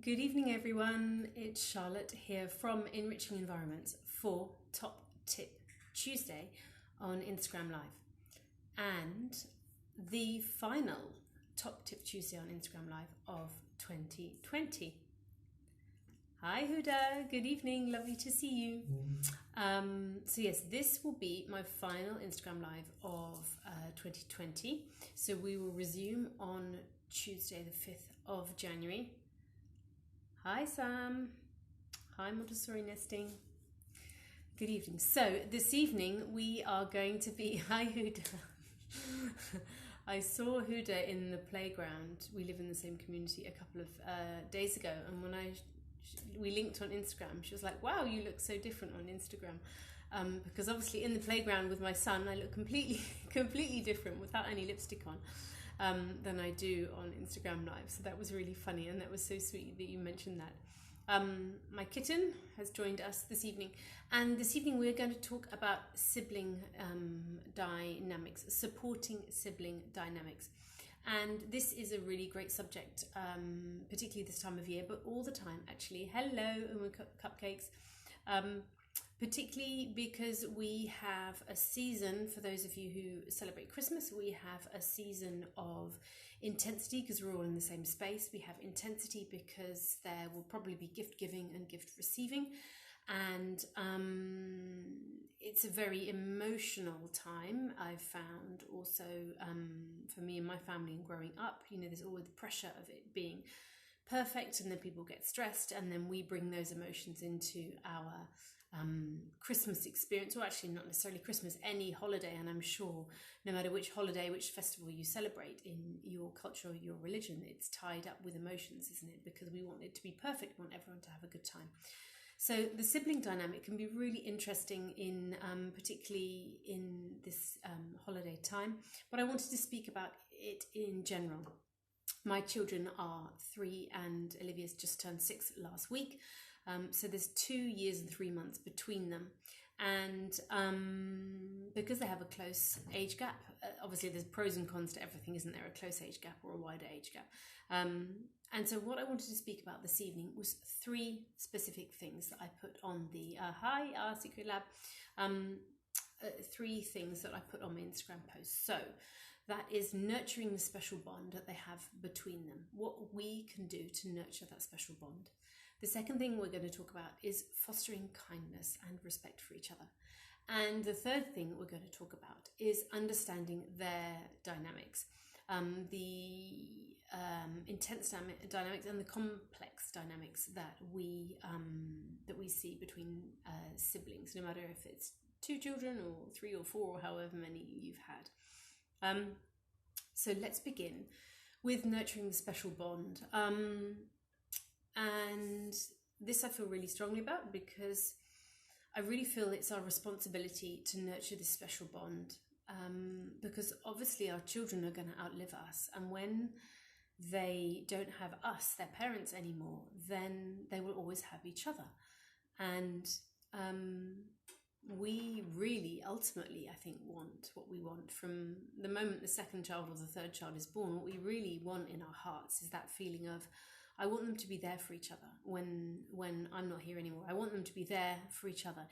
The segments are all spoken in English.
Good evening, everyone. It's Charlotte here from Enriching Environments for Top Tip Tuesday on Instagram Live. And the final Top Tip Tuesday on Instagram Live of 2020. Hi, Huda. Good evening. Lovely to see you. So yes, this will be my final Instagram Live of 2020. So we will resume on Tuesday, the 5th of January. Hi, Sam. Hi, Montessori Nesting. Good evening. So this evening we are going to be... Hi, Huda. I saw Huda in the playground. We live in the same community a couple of days ago, and when we linked on Instagram, she was like, wow, you look so different on Instagram. Because obviously in the playground with my son, I look completely different without any lipstick on than I do on Instagram Live. So that was really funny, and that was so sweet that you mentioned that. My kitten has joined us this evening, and this evening we're going to talk about sibling dynamics, supporting sibling dynamics. And this is a really great subject, particularly this time of year, but all the time actually. Hello, Uma Cupcakes. Particularly because we have a season, for those of you who celebrate Christmas, we have a season of intensity because we're all in the same space. We have intensity because there will probably be gift giving and gift receiving. And it's a very emotional time, I've found also for me and my family and growing up. You know, there's always the pressure of it being perfect, and then people get stressed, and then we bring those emotions into our Christmas experience, or actually not necessarily Christmas, any holiday. And I'm sure no matter which holiday, which festival you celebrate in your culture or your religion, it's tied up with emotions, isn't it? Because we want it to be perfect, we want everyone to have a good time. So the sibling dynamic can be really interesting in particularly in this holiday time, but I wanted to speak about it in general. My children are 3 and Olivia's just turned 6 last week. So there's 2 years and 3 months between them. And because they have a close age gap, obviously there's pros and cons to everything, isn't there? A close age gap or a wider age gap. And so what I wanted to speak about this evening was 3 specific things that I put on the Secret Lab. 3 things that I put on my Instagram post. So that is nurturing the special bond that they have between them. What we can do to nurture that special bond. The second thing we're going to talk about is fostering kindness and respect for each other. And the third thing we're going to talk about is understanding their dynamics, the intense dynamics and the complex dynamics that we see between siblings, no matter if it's 2 children or 3 or 4 or however many you've had. So let's begin with nurturing the special bond. And this I feel really strongly about because I really feel it's our responsibility to nurture this special bond, because obviously our children are going to outlive us, and when they don't have us, their parents, anymore, then they will always have each other. And we really ultimately, I think, want what we want from the moment the second child or the third child is born. What we really want in our hearts is that feeling of, I want them to be there for each other when I'm not here anymore. I want them to be there for each other,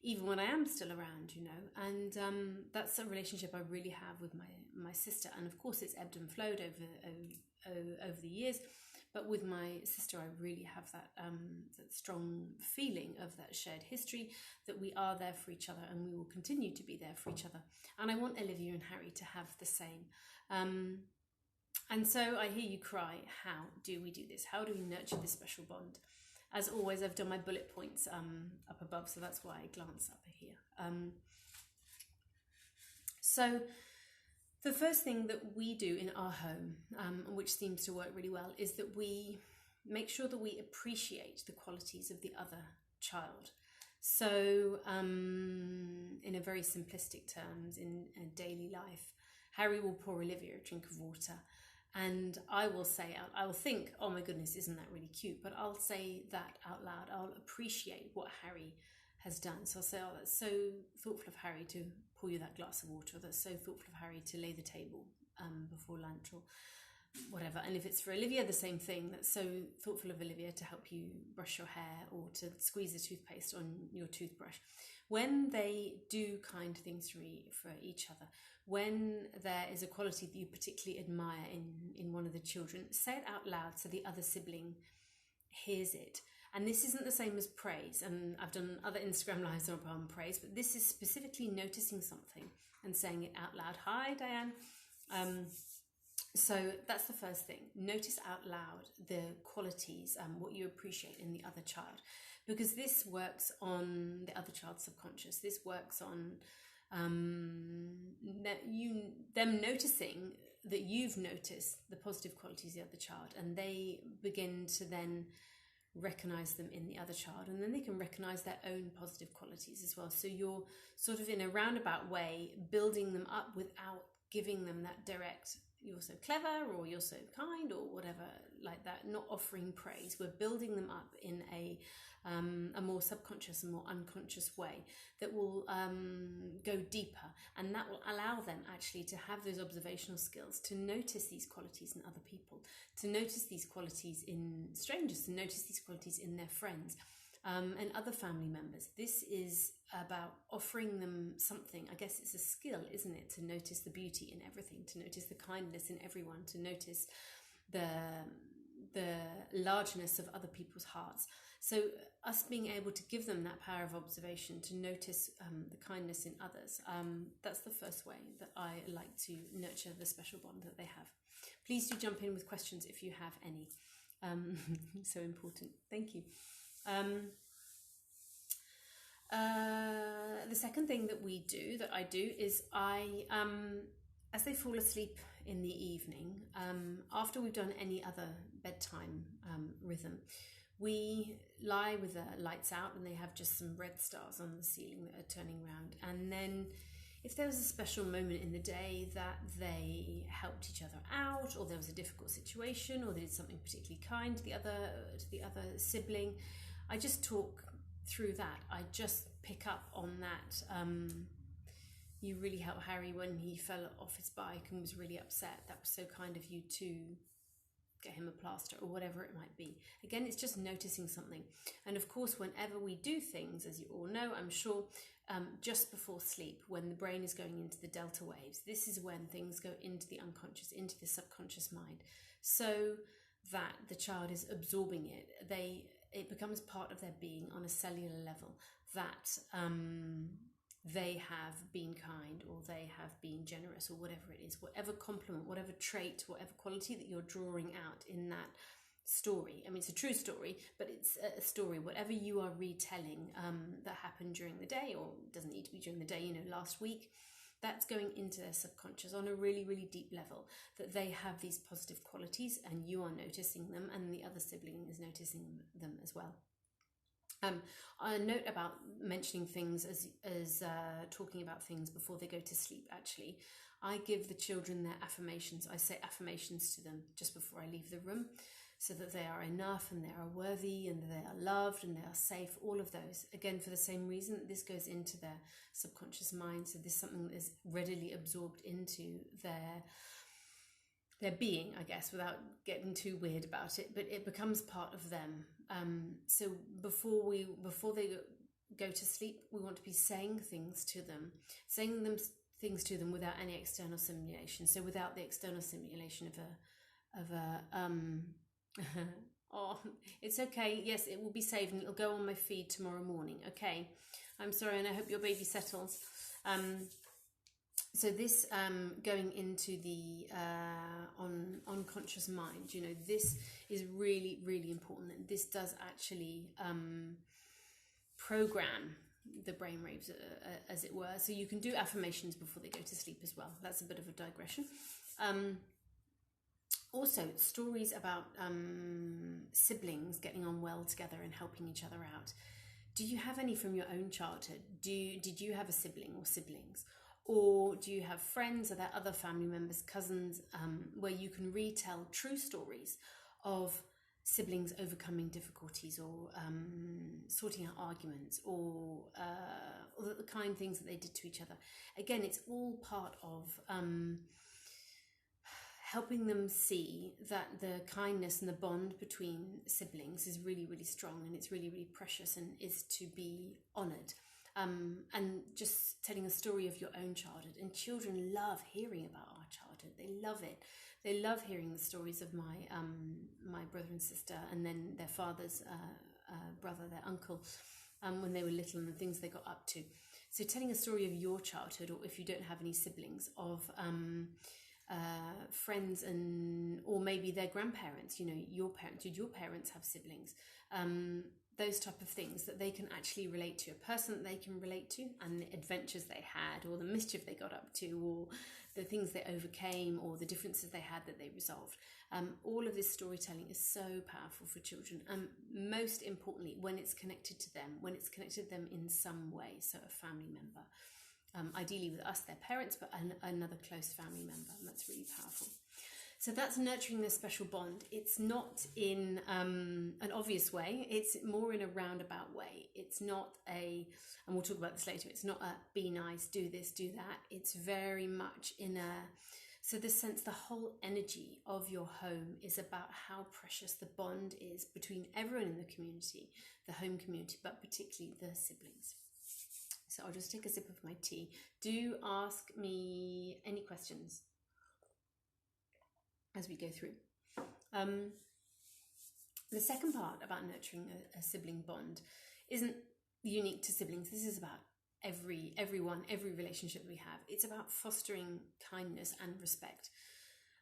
even when I am still around, you know. And that's a relationship I really have with my sister. And of course, it's ebbed and flowed over the years. But with my sister, I really have that strong feeling of that shared history, that we are there for each other and we will continue to be there for each other. And I want Olivia and Harry to have the same. And so I hear you cry, how do we do this? How do we nurture this special bond? As always, I've done my bullet points up above, so that's why I glance up here. So the first thing that we do in our home, which seems to work really well, is that we make sure that we appreciate the qualities of the other child. So in a very simplistic terms, in daily life, Harry will pour Olivia a drink of water, and I will say, I will think, oh my goodness, isn't that really cute? But I'll say that out loud. I'll appreciate what Harry has done. So I'll say, oh, that's so thoughtful of Harry to pour you that glass of water. That's so thoughtful of Harry to lay the table before lunch. Or whatever. And if it's for Olivia, the same thing. That's so thoughtful of Olivia to help you brush your hair or to squeeze the toothpaste on your toothbrush. When they do kind things for each other, when there is a quality that you particularly admire in one of the children, say it out loud so the other sibling hears it. And this isn't the same as praise, and I've done other Instagram lives on praise, but this is specifically noticing something and saying it out loud. Hi, Diane. So that's the first thing. Notice out loud the qualities, what you appreciate in the other child, because this works on the other child's subconscious. This works on them noticing that you've noticed the positive qualities of the other child, and they begin to then recognize them in the other child, and then they can recognize their own positive qualities as well. So you're sort of in a roundabout way building them up without giving them that direct, you're so clever or you're so kind or whatever like that, not offering praise. We're building them up in a more subconscious and more unconscious way that will go deeper, and that will allow them actually to have those observational skills, to notice these qualities in other people, to notice these qualities in strangers, to notice these qualities in their friends and other family members. This is about offering them something. I guess it's a skill, isn't it, to notice the beauty in everything, to notice the kindness in everyone, to notice the largeness of other people's hearts. So us being able to give them that power of observation, to notice the kindness in others, that's the first way that I like to nurture the special bond that they have. Please do jump in with questions if you have any. So important. Thank you. The second thing that I do is as they fall asleep in the evening, after we've done any other bedtime rhythm, we lie with the lights out, and they have just some red stars on the ceiling that are turning round. And then if there was a special moment in the day that they helped each other out, or there was a difficult situation, or they did something particularly kind to the other sibling, I just talk through that. I just pick up on that. You really helped Harry when he fell off his bike and was really upset. That was so kind of you to get him a plaster, or whatever it might be. Again, it's just noticing something. And of course, whenever we do things, as you all know, I'm sure, just before sleep, when the brain is going into the delta waves, this is when things go into the unconscious, into the subconscious mind, so that the child is absorbing it. It becomes part of their being on a cellular level, that they have been kind, or they have been generous, or whatever it is, whatever compliment, whatever trait, whatever quality that you're drawing out in that story. I mean, it's a true story, but it's a story, whatever you are retelling that happened during the day, or doesn't need to be during the day, last week, that's going into their subconscious on a really, really deep level, that they have these positive qualities and you are noticing them, and the other sibling is noticing them as well. A note about mentioning things as talking about things before they go to sleep. Actually, I give the children their affirmations. I say affirmations to them just before I leave the room, so that they are enough, and they are worthy, and they are loved, and they are safe. All of those, again, for the same reason that this goes into their subconscious mind. So this is something that is readily absorbed into their being, I guess, without getting too weird about it, but it becomes part of them. So before they go to sleep, we want to be saying things to them, without any external stimulation. So without the external stimulation of a oh, it's okay. Yes, it will be saved, and it'll go on my feed tomorrow morning. Okay, I'm sorry, and I hope your baby settles. So this going into the unconscious mind, this is really, really important. And this does actually program the brainwaves, as it were. So you can do affirmations before they go to sleep as well. That's a bit of a digression. Also, stories about siblings getting on well together and helping each other out. Do you have any from your own childhood? Did you have a sibling or siblings? Or do you have friends, or there other family members, cousins, where you can retell true stories of siblings overcoming difficulties, or sorting out arguments, or the kind things that they did to each other? Again, it's all part of helping them see that the kindness and the bond between siblings is really, really strong, and it's really, really precious and is to be honoured. And just telling a story of your own childhood. And children love hearing about our childhood. They love it. They love hearing the stories of my brother and sister, and then their father's brother, their uncle, when they were little, and the things they got up to. So telling a story of your childhood, or if you don't have any siblings, of friends or maybe their grandparents, your parents, did your parents have siblings? Those type of things that they can actually relate to, a person that they can relate to, and the adventures they had, or the mischief they got up to, or the things they overcame, or the differences they had that they resolved. All of this storytelling is so powerful for children, and most importantly, when it's connected to them, when it's connected to them in some way, so a family member, ideally with us, their parents, but another close family member, and that's really powerful. So that's nurturing this special bond. It's not in an obvious way. It's more in a roundabout way. It's not and we'll talk about this later, it's not a be nice, do this, do that. It's very much so the sense, the whole energy of your home is about how precious the bond is between everyone in the community, the home community, but particularly the siblings. So I'll just take a sip of my tea. Do ask me any questions as we go through. The second part about nurturing a sibling bond isn't unique to siblings. This is about everyone, every relationship we have. It's about fostering kindness and respect.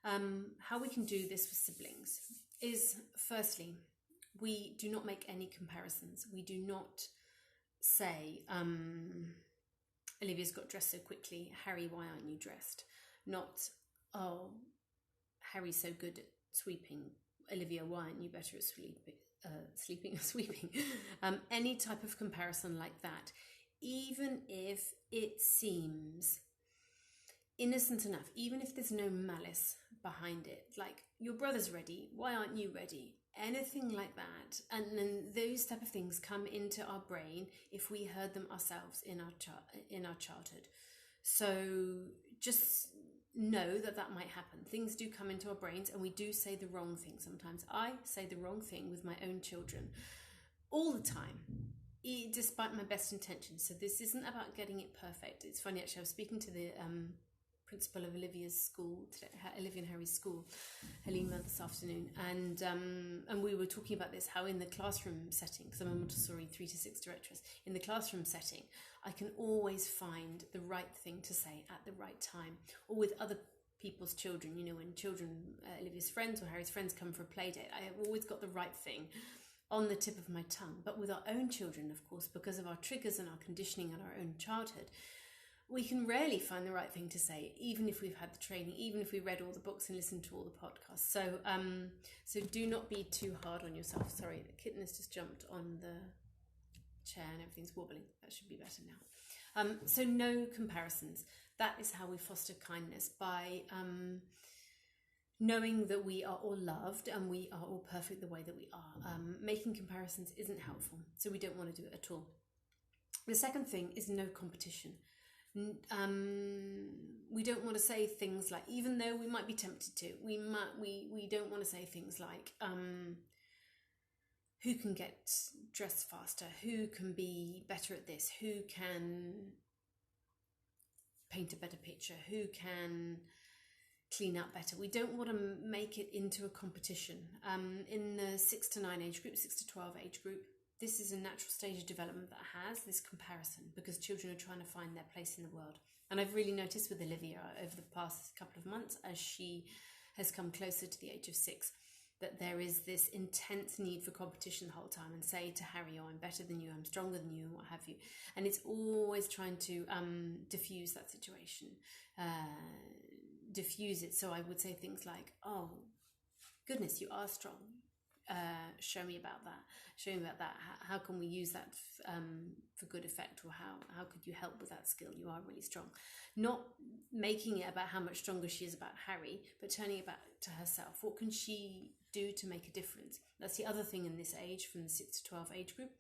How we can do this with siblings is, firstly, we do not make any comparisons. We do not say, Olivia's got dressed so quickly, Harry, why aren't you dressed? Not, oh, Harry's so good at sweeping, Olivia, why aren't you better at sleeping or sweeping? Any type of comparison like that, even if it seems innocent enough, even if there's no malice behind it, like your brother's ready, why aren't you ready? Anything like that. And then those type of things come into our brain if we heard them ourselves in our childhood. So just know that might happen. Things do come into our brains, and we do say the wrong thing sometimes. I say the wrong thing with my own children all the time, despite my best intentions. So this isn't about getting it perfect. It's funny, actually, I was speaking to the principal of Olivia's school today, Olivia and Harry's school, Halima, this afternoon, and we were talking about this, how in the classroom setting, because I'm a Montessori 3 to 6 directress, in the classroom setting, I can always find the right thing to say at the right time, or with other people's children, when children, Olivia's friends or Harry's friends come for a play date, I have always got the right thing on the tip of my tongue. But with our own children, of course, because of our triggers and our conditioning and our own childhood, we can rarely find the right thing to say, even if we've had the training, even if we read all the books and listened to all the podcasts. So do not be too hard on yourself. Sorry, the kitten has just jumped on the chair and everything's wobbling. That should be better now. So no comparisons. That is how we foster kindness, by knowing that we are all loved and we are all perfect the way that we are. Making comparisons isn't helpful, so we don't want to do it at all. The second thing is no competition. We don't want to say things like, even though we might be tempted to, we don't want to say things like, who can get dressed faster, who can be better at this, who can paint a better picture, who can clean up better. We don't want to make it into a competition. In the 6 to 9 age group, 6 to 12 age group, this is a natural stage of development that has this comparison, because children are trying to find their place in the world. And I've really noticed with Olivia over the past couple of months, as she has come closer to the age of 6, that there is this intense need for competition the whole time, and say to Harry, oh, I'm better than you, I'm stronger than you, and what have you. And it's always trying to diffuse that situation, diffuse it. So I would say things like, oh, goodness, you are strong. Show me about that. How can we use that for good effect, or how could you help with that skill? You are really strong. Not making it about how much stronger she is about Harry, but turning it back to herself. What can she do to make a difference? That's the other thing in this age, from the 6 to 12 age group.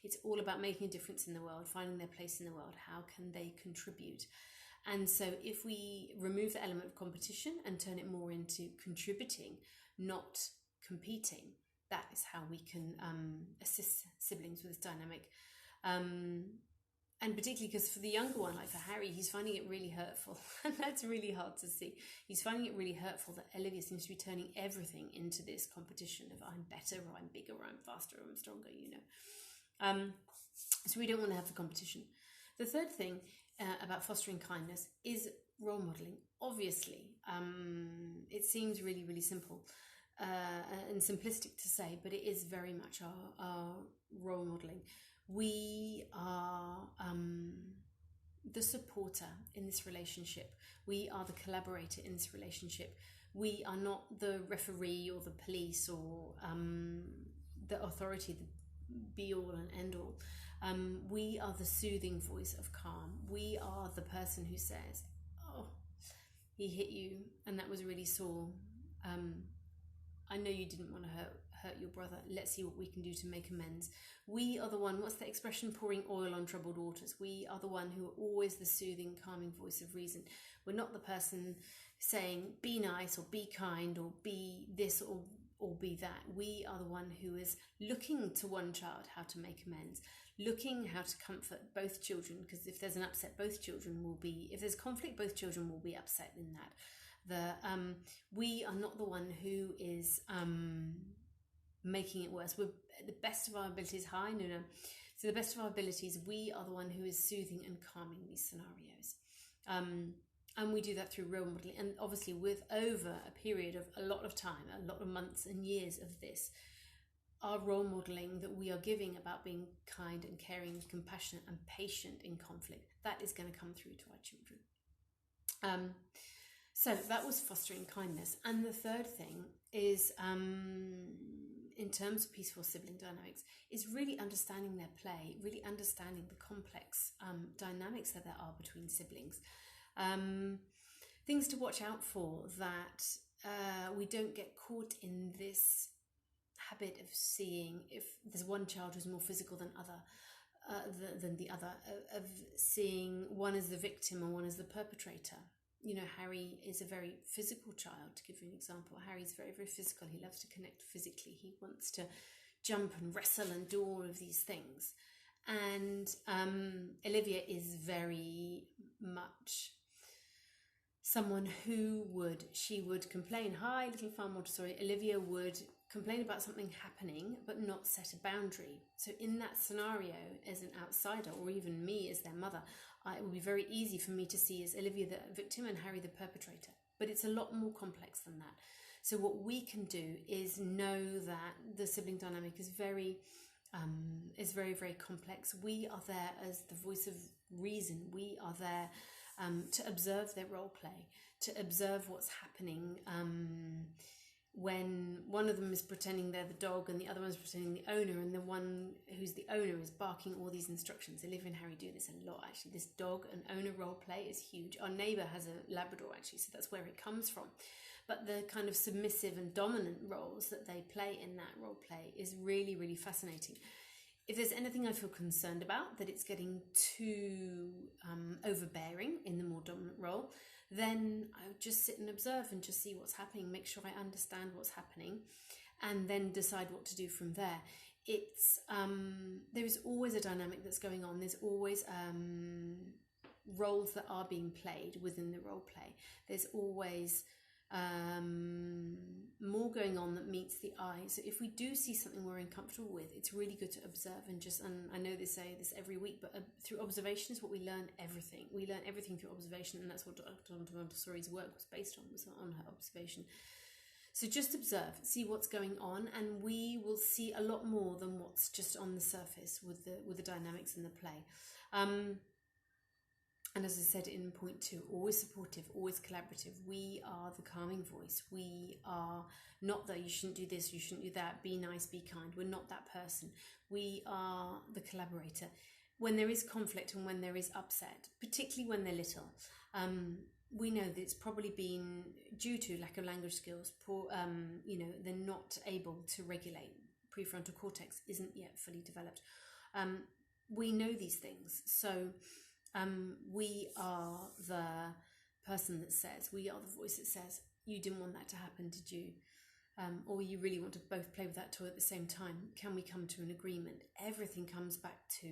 It's all about making a difference in the world, finding their place in the world. How can they contribute? And so if we remove the element of competition and turn it more into contributing, not competing, that is how we can assist siblings with this dynamic. And particularly because for the younger one, like for Harry, he's finding it really hurtful. And that's really hard to see. He's finding it really hurtful that Olivia seems to be turning everything into this competition of I'm better, or I'm bigger, or I'm faster, or I'm stronger, you know. So we don't want to have the competition. The third thing about fostering kindness is role modelling. Obviously, it seems really, really simple and simplistic to say, but it is very much our role modelling. We are the supporter in this relationship. We are the collaborator in this relationship. We are not the referee or the police or the authority, the be-all and end-all. We are the soothing voice of calm. We are the person who says, oh, he hit you and that was really sore. I know you didn't want to hurt your brother. Let's see what we can do to make amends. We are the one, what's the expression, pouring oil on troubled waters. We are the one who are always the soothing, calming voice of reason. We're not the person saying, be nice or be kind or be this or be that. We are the one who is looking to one child how to make amends, looking how to comfort both children, because if there's an upset, both children will be, if there's conflict, both children will be upset in that. We are not the one who is making it worse. We're the best of our abilities. No. So the best of our abilities, we are the one who is soothing and calming these scenarios. And we do that through role modeling. And obviously with over a period of a lot of time, a lot of months and years of this, our role modeling that we are giving about being kind and caring, compassionate and patient in conflict, that is going to come through to our children. So that was fostering kindness. And the third thing is, in terms of peaceful sibling dynamics, is really understanding their play, really understanding the complex dynamics that there are between siblings. Things to watch out for, that we don't get caught in this habit of seeing, if there's one child who's more physical than the other, of seeing one as the victim and one as the perpetrator. You know, Harry is a very physical child, to give you an example. Harry's very, very physical. He loves to connect physically. He wants to jump and wrestle and do all of these things. And Olivia is very much someone who would complain. Hi, little Farm Montessori. Olivia would complain about something happening, but not set a boundary. So in that scenario, as an outsider, or even me as their mother, it would be very easy for me to see as Olivia the victim and Harry the perpetrator. But it's a lot more complex than that. So what we can do is know that the sibling dynamic is very, very complex. We are there as the voice of reason. We are there to observe their role play, to observe what's happening when one of them is pretending they're the dog and the other one's pretending the owner, and the one who's the owner is barking all these instructions. Olivia and Harry do this a lot, actually. This dog and owner role play is huge. Our neighbour has a Labrador, actually, so that's where it comes from. But the kind of submissive and dominant roles that they play in that role play is really, really fascinating. If there's anything I feel concerned about, that it's getting too overbearing in the more dominant role, then I would just sit and observe and just see what's happening, make sure I understand what's happening, and then decide what to do from there. It's there is always a dynamic that's going on. There's always roles that are being played within the role play. There's always more going on that meets the eye. So if we do see something we're uncomfortable with, it's really good to observe and I know they say this every week, but through observation is what we learn everything. We learn everything through observation, and that's what Dr. Montessori's work was based on, was on her observation. So just observe, see what's going on, and we will see a lot more than what's just on the surface with the dynamics and the play. And as I said in point 2, always supportive, always collaborative. We are the calming voice. We are not that you shouldn't do this, you shouldn't do that, be nice, be kind. We're not that person. We are the collaborator. When there is conflict and when there is upset, particularly when they're little, we know that it's probably been due to lack of language skills. They're not able to regulate. Prefrontal cortex isn't yet fully developed. We know these things. So We are the person that says, we are the voice that says, you didn't want that to happen, did you? Or you really want to both play with that toy at the same time. Can we come to an agreement? Everything comes back to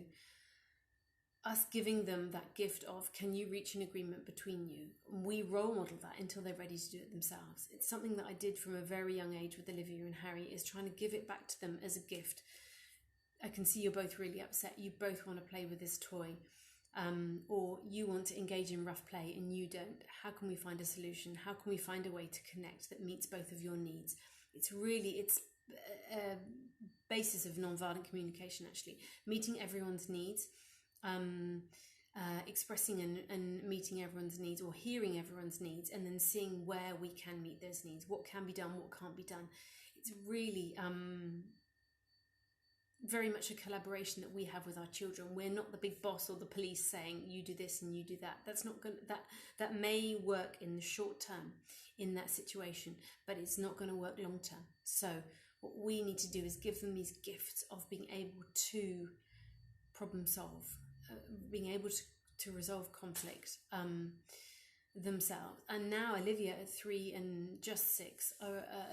us giving them that gift of, can you reach an agreement between you? We role model that until they're ready to do it themselves. It's something that I did from a very young age with Olivia and Harry, is trying to give it back to them as a gift. I can see you're both really upset. You both want to play with this toy. Or you want to engage in rough play and you don't. How can we find a solution? How can we find a way to connect that meets both of your needs? It's a basis of non-violent communication, actually. Meeting everyone's needs, expressing and meeting everyone's needs, or hearing everyone's needs, and then seeing where we can meet those needs. What can be done, what can't be done. It's really very much a collaboration that we have with our children. We're not the big boss or the police saying you do this and you do that. That's not going that may work in the short term in that situation, but it's not going to work long term. So what we need to do is give them these gifts of being able to problem solve, being able to resolve conflict themselves. And now Olivia at 3 and just 6,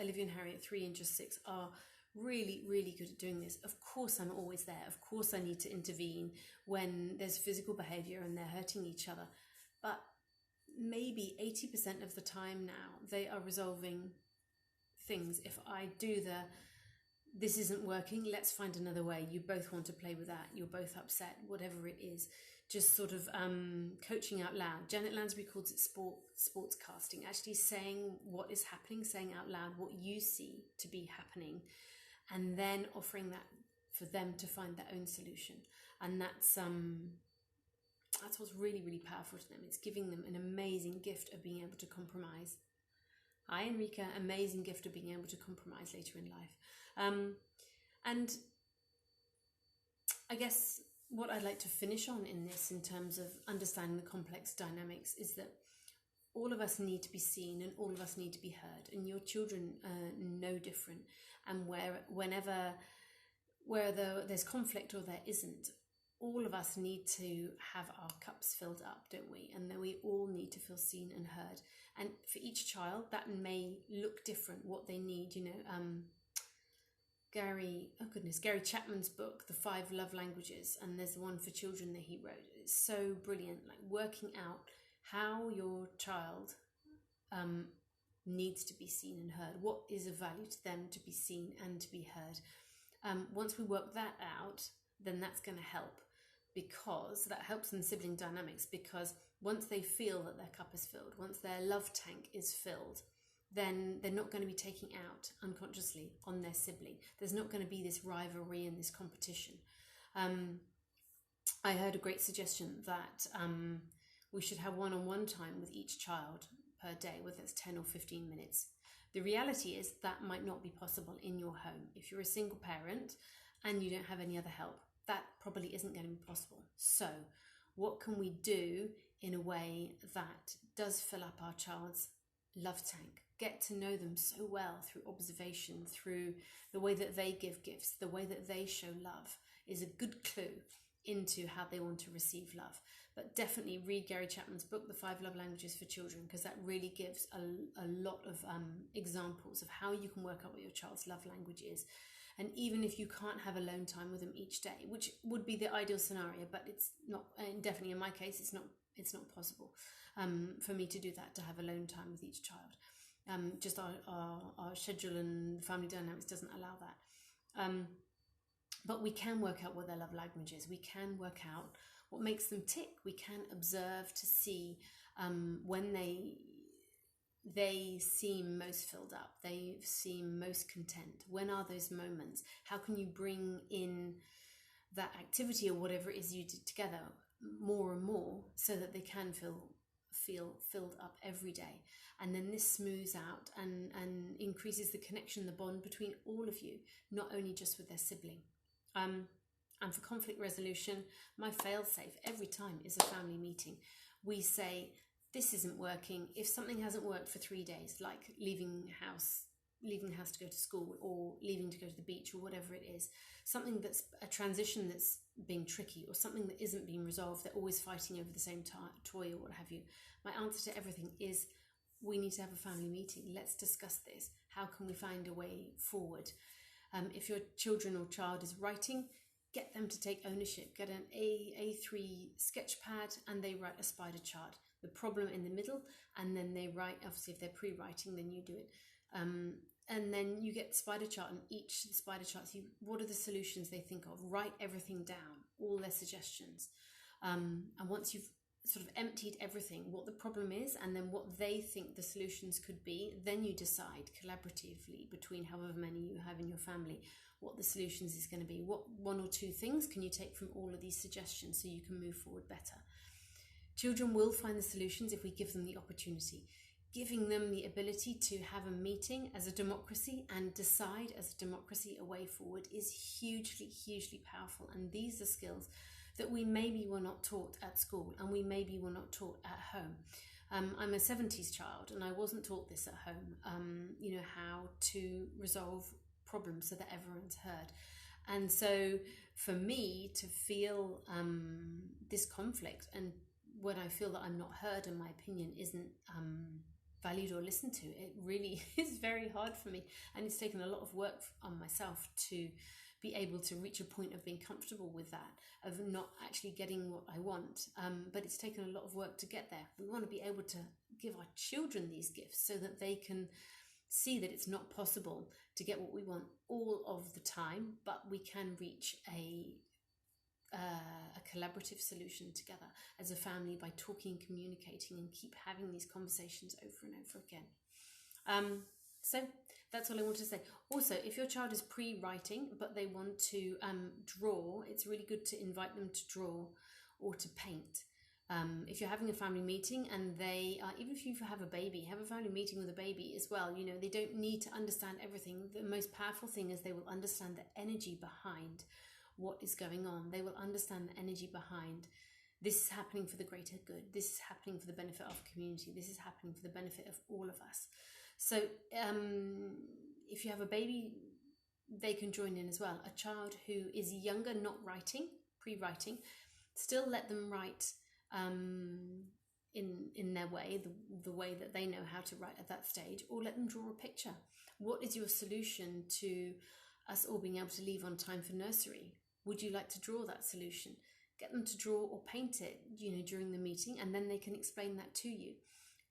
Olivia and Harry at 3 and just 6 are really, really good at doing this. Of course, I'm always there. Of course, I need to intervene when there's physical behaviour and they're hurting each other. But maybe 80% of the time now, they are resolving things. If I do this isn't working, let's find another way. You both want to play with that. You're both upset, whatever it is. Just sort of coaching out loud. Janet Lansbury calls it sports casting, actually saying what is happening, saying out loud what you see to be happening, and then offering that for them to find their own solution. And that's what's really, really powerful to them. It's giving them an amazing gift of being able to compromise. Hi, Enrica. Amazing gift of being able to compromise later in life. And I guess what I'd like to finish on in this, in terms of understanding the complex dynamics, is that all of us need to be seen and all of us need to be heard, and your children are no different. And whenever there's conflict or there isn't, all of us need to have our cups filled up, don't we? And then we all need to feel seen and heard. And for each child, that may look different, what they need. Gary Chapman's book, The 5 Love Languages, and there's the one for children that he wrote. It's so brilliant, like working out how your child needs to be seen and heard. What is of value to them to be seen and to be heard? Once we work that out, then that's going to help, because that helps in sibling dynamics, because once they feel that their cup is filled, once their love tank is filled, then they're not going to be taking out unconsciously on their sibling. There's not going to be this rivalry and this competition. I heard a great suggestion that we should have one-on-one time with each child per day, whether it's 10 or 15 minutes. The reality is that might not be possible in your home. If you're a single parent and you don't have any other help, that probably isn't going to be possible. So what can we do in a way that does fill up our child's love tank? Get to know them so well through observation, through the way that they give gifts, the way that they show love is a good clue into how they want to receive love. But definitely read Gary Chapman's book, The 5 Love Languages for Children, because that really gives a lot of examples of how you can work out what your child's love language is. And even if you can't have alone time with them each day, which would be the ideal scenario, but it's not, and definitely in my case, it's not possible for me to do that, to have alone time with each child. Just our schedule and family dynamics doesn't allow that. But we can work out what their love language is. We can work out what makes them tick. We can observe to see when they seem most filled up, they seem most content. When are those moments? How can you bring in that activity or whatever it is you did together more and more, so that they can feel filled up every day? And then this smooths out and increases the connection, the bond between all of you, not only just with their sibling. And for conflict resolution, my fail-safe every time is a family meeting. We say, this isn't working. If something hasn't worked for 3 days, like leaving house leaving the house to go to school, or leaving to go to the beach, or whatever it is, something that's a transition that's being tricky, or something that isn't being resolved, they're always fighting over the same toy or what have you, my answer to everything is, we need to have a family meeting. Let's discuss this. How can we find a way forward? If your children or child is writing, get them to take ownership. Get an A3 sketch pad and they write a spider chart. The problem in the middle, and then they write, obviously if they're pre-writing, then you do it. And then you get the spider chart, and each spider charts, what are the solutions they think of? Write everything down, all their suggestions. And once you've sort of emptied everything, what the problem is, and then what they think the solutions could be, then you decide collaboratively between however many you have in your family what the solutions is going to be. What one or two things can you take from all of these suggestions so you can move forward better? Children will find the solutions if we give them the opportunity. Giving them the ability to have a meeting as a democracy and decide as a democracy a way forward is hugely, hugely powerful. And these are skills that we maybe were not taught at school, and we maybe were not taught at home. I'm a 70s child, and I wasn't taught this at home, how to resolve problems so that everyone's heard. And so for me to feel this conflict, and when I feel that I'm not heard and my opinion isn't valued or listened to, it really is very hard for me. And it's taken a lot of work on myself to be able to reach a point of being comfortable with that, of not actually getting what I want. But it's taken a lot of work to get there. We want to be able to give our children these gifts so that they can see that it's not possible to get what we want all of the time, but we can reach a collaborative solution together as a family by talking, communicating, and keep having these conversations over and over again. So that's all I want to say. Also, if your child is pre-writing but they want to draw, it's really good to invite them to draw or to paint. If you're having a family meeting and they are, even if you have a baby, have a family meeting with a baby as well. They don't need to understand everything. The most powerful thing is they will understand the energy behind what is going on. They will understand the energy behind, this is happening for the greater good. This is happening for the benefit of community. This is happening for the benefit of all of us. So if you have a baby, they can join in as well. A child who is younger, not writing, pre-writing, still let them write in their way, the way that they know how to write at that stage, or let them draw a picture. What is your solution to us all being able to leave on time for nursery? Would you like to draw that solution? Get them to draw or paint it, during the meeting, and then they can explain that to you.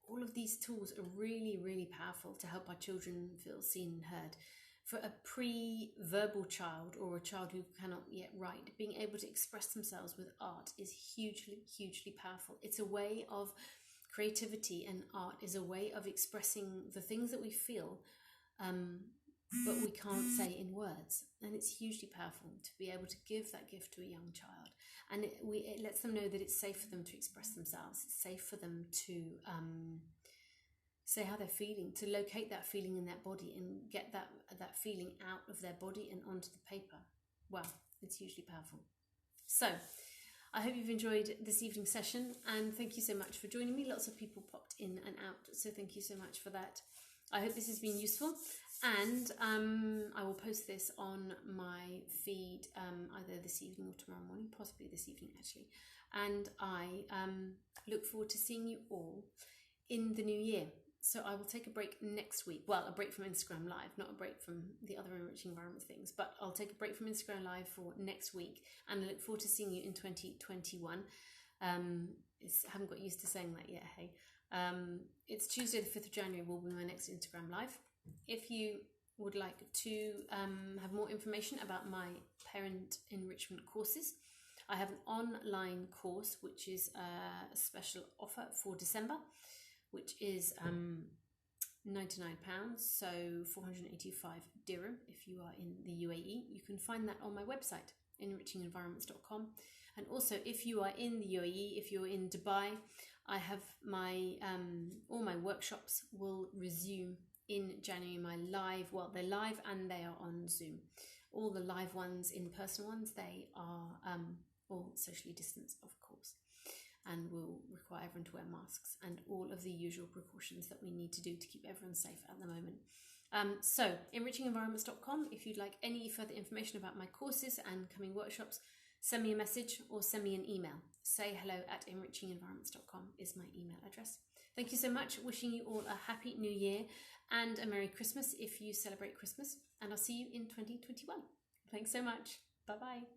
All of these tools are really, really powerful to help our children feel seen and heard. For a pre-verbal child or a child who cannot yet write, being able to express themselves with art is hugely, hugely powerful. It's a way of creativity, and art is a way of expressing the things that we feel, but we can't say in words. And it's hugely powerful to be able to give that gift to a young child. And it lets them know that it's safe for them to express themselves. It's safe for them to say how they're feeling, to locate that feeling in their body and get that feeling out of their body and onto the paper. Wow, it's hugely powerful. So I hope you've enjoyed this evening's session, and thank you so much for joining me. Lots of people popped in and out, so thank you so much for that. I hope this has been useful, and I will post this on my feed either this evening or tomorrow morning, possibly this evening actually. And I look forward to seeing you all in the new year. So I will take a break next week. Well, a break from Instagram Live, not a break from the other enriching environment things, but I'll take a break from Instagram Live for next week, and I look forward to seeing you in 2021. I haven't got used to saying that yet, hey. It's Tuesday the 5th of January will be my next Instagram Live. If you would like to have more information about my Parent Enrichment Courses, I have an online course which is a special offer for December, which is £99, so 485 dirham if you are in the UAE. You can find that on my website, enrichingenvironments.com. And also, if you are in the UAE, if you're in Dubai, I have my all my workshops will resume in January. My live, well, they're live and they are on Zoom. All the live ones, in-person ones, they are all socially distanced, of course, and will require everyone to wear masks and all of the usual precautions that we need to do to keep everyone safe at the moment. So enrichingenvironments.com, if you'd like any further information about my courses and coming workshops, send me a message or send me an email. Say hello@enrichingenvironments.com is my email address. Thank you so much. Wishing you all a happy new year and a Merry Christmas if you celebrate Christmas. And I'll see you in 2021. Thanks so much. Bye-bye.